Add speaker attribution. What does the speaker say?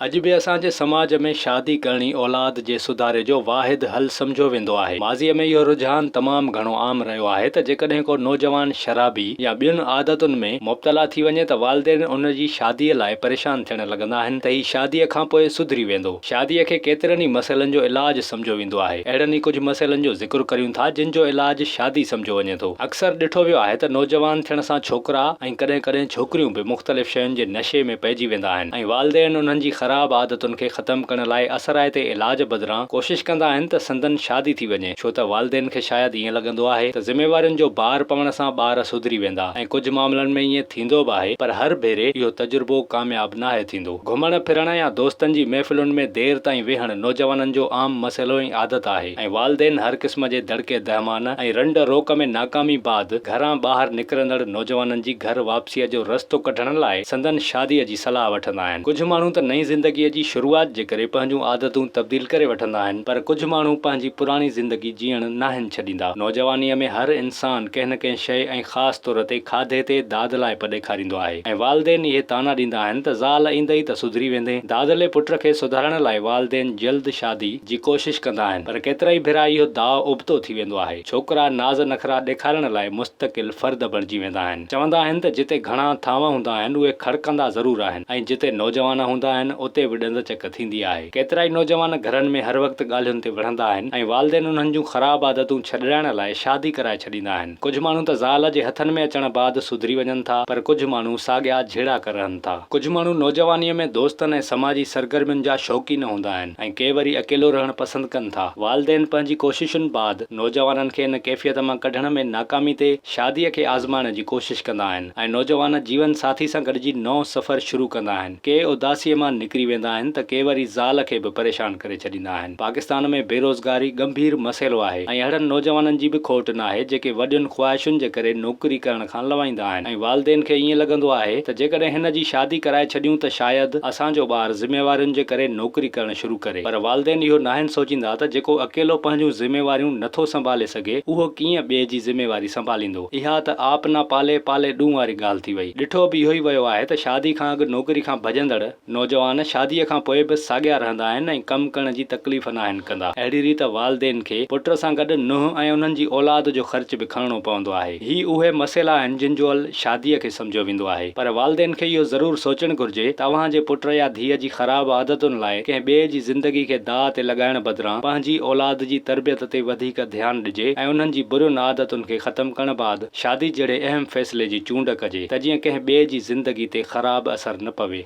Speaker 1: अॼु बि असांजे समाज में शादी करणी औलाद जे सुधारे जो वाहिद हल सम्झो वेंदो आहे। माज़ीअ में इहो रुझान तमामु घणो आम रहियो आहे त जेकॾहिं को नौजवान शराबी या ॿियुनि आदतुनि में मुब्तला थी वञे त वालिदैन उन जी शादीअ लाइ परेशान थियण लॻंदा आहिनि त ही शादीअ खां पोइ सुधरी वेंदो। शादीअ खे केतिरनि ई मसइलनि जो इलाज सम्झो वेंदो आहे। अहिड़नि ई कुझु मसइलनि जो ज़िक्र करियूं था जिन जो इलाज शादी सम्झो वञे थो। अक्सर ॾिठो वियो आहे त नौजवान थियण सां छोकिरा ऐं कॾहिं कॾहिं छोकिरियूं बि मुख़्तलिफ़ शयुनि जे नशे में पइजी वेंदा आहिनि ऐं वालिदैन उन्हनि जी ख़राब आदतुनि खे ख़तम करण लाइ असराइते इलाज बदिरां कोशिश कंदा आहिनि त संदन शादी थी वञे, छो त वालिदैन खे शायदि ईअं लॻंदो आहे त ज़िम्मेवारियुनि जो भार पवण सां ॿार सुधरी वेंदा ऐं कुझु मामलनि में ईअं थींदो बि आहे, पर हर भेरे इहो तजुर्बो कामयाबु नाहे थींदो। घुमण फिरण या दोस्तनि जी महफ़िलुनि में देर ताईं वेहण नौजवाननि जो आम मसइलो ऐं आदत आहे ऐं वालिदैन हर क़िस्म जे दड़के दहमान ऐं रंड रोक में नाकामी बाद घरां ॿाहिरि निकिरंदड़ नौजवाननि जी घर वापसीअ जो रस्तो कढण लाइ संदन शादीअ जी सलाह वठंदा आहिनि। कुझु माण्हू त नई ज़िंदगीअ जी शुरूआत जे करे पंहिंजूं आदतूं तब्दील करे वठंदा आहिनि, पर कुझु माण्हू पंहिंजी पुराणी ज़िंदगी जीअण नाहिनि छॾींदा। नौजवानीअ में हर इंसान कंहिं न कंहिं शइ ऐं ख़ासि तौर ते खाधे ते दाद लाइ ॾेखारींदो आहे ऐं वालिदैन इहे ताना ॾींदा आहिनि त ज़ाल ईंदई त सुधरी वेंदे। दादले पुट खे सुधारण लाइ वालिदैन जल्द शादी जी कोशिश कंदा आहिनि, पर केतिरा ई भेरा इहो दाव उबतो थी वेंदो आहे। छोकिरा नाज़ नखरा ॾेखारण लाइ मुस्तक़िल फ़र्द बणिजी वेंदा आहिनि। चवंदा आहिनि त जिते घणा थांव हूंदा आहिनि उहे खड़कंदा ज़रूर आहिनि ऐं जिते नौजवान हूंदा आहिनि उते बि ॾंद चक थींदी आहे। केतिरा ई नौजवान घरनि में हर वक़्तु ॻाल्हियुनि ते विढ़ंदा आहिनि ऐं वालिदैन उन्हनि जूं ख़राब आदतूं छॾाइण लाइ शादी कराए छॾींदा आहिनि। कुझु माण्हू त ज़ाल जे हथनि में अचण बाद सुधरी वञनि था, पर कुझु माण्हू साॻिया झेड़ा करनि था। कुझु माण्हू नौजवानीअ में दोस्तनि ऐं समाजी सरगर्मियुनि जा शौक़ीन हूंदा आहिनि ऐं के वरी अकेलो रहण पसंदि कनि था। वालिदैन पंहिंजी कोशिशुनि बाद नौजवाननि खे इन कैफ़ियत मां कढण में नाकामी ते शादीअ खे आज़माइण जी कोशिश कंदा आहिनि ऐं नौजवान जीवन साथी सां गॾिजी नओं सफ़र शुरू कंदा आहिनि। के उदासीअ मां निकिरी वेंदा आहिनि त के वरी ज़ाल खे बि परेशान करे छॾींदा आहिनि। पाकिस्तान में बेरोज़गारी गंभीर मसइलो आहे ऐं अहिड़नि नौजवाननि जी बि खोट नाहे जेके वॾियुनि ख़्वाहिशुनि जे करे नौकरी करण खां लवाईंदा आहिनि ऐं वालिदैन खे ईअं लॻंदो आहे त जेकॾहिं हिन जी शादी कराए छॾियूं त शायदि असांजो ॿारु ज़िम्मेवारियुनि जे करे नौकरी करणु शुरू करे। पर वालिदैन इहो नाहिनि सोचींदा त जेको अकेलो पंहिंजूं ज़िम्मेवारियूं नथो संभाले सघे उहो कीअं ॿिए जी ज़िम्मेवारी संभालींदो। इहा त आप न पाले पाले ॾूं वारी ॻाल्हि थी वई। ॾिठो बि इहो ई वियो आहे त शादी खां अॻु नौकरी खां भॼंदड़ नौजवान शादीअ खां पोइ बि साॻिया रहंदा आहिनि ऐं कमु करण जी तकलीफ़ नाहिनि कंदा। अहिड़ी रीति वालिदैन खे पुट सां गॾु नुंहुं ऐं उन्हनि जी औलाद जो ख़र्च बि खणणो पवंदो आहे। ही उहे मसइला आहिनि जिन जो हल शादीअ खे सम्झो वेंदो आहे, पर वालिदैन खे इहो ज़रूरु सोचणु घुर्जे तव्हांजे पुट या धीअ जी ख़राब आदतुनि लाइ कंहिं ॿिए जी ज़िंदगी खे दाअ ते लॻाइण बदिरां पंहिंजी औलाद जी तरबियत ते वधीक ध्यानु ॾिजे ऐं उन्हनि जी बुरियुनि आदतुनि खे ख़तमु करण बाद शादी जहिड़े अहम फ़ैसिले जी चूंड कजे त जीअं कंहिं ॿिए जी ज़िंदगी ते ख़राब असरु न पवे।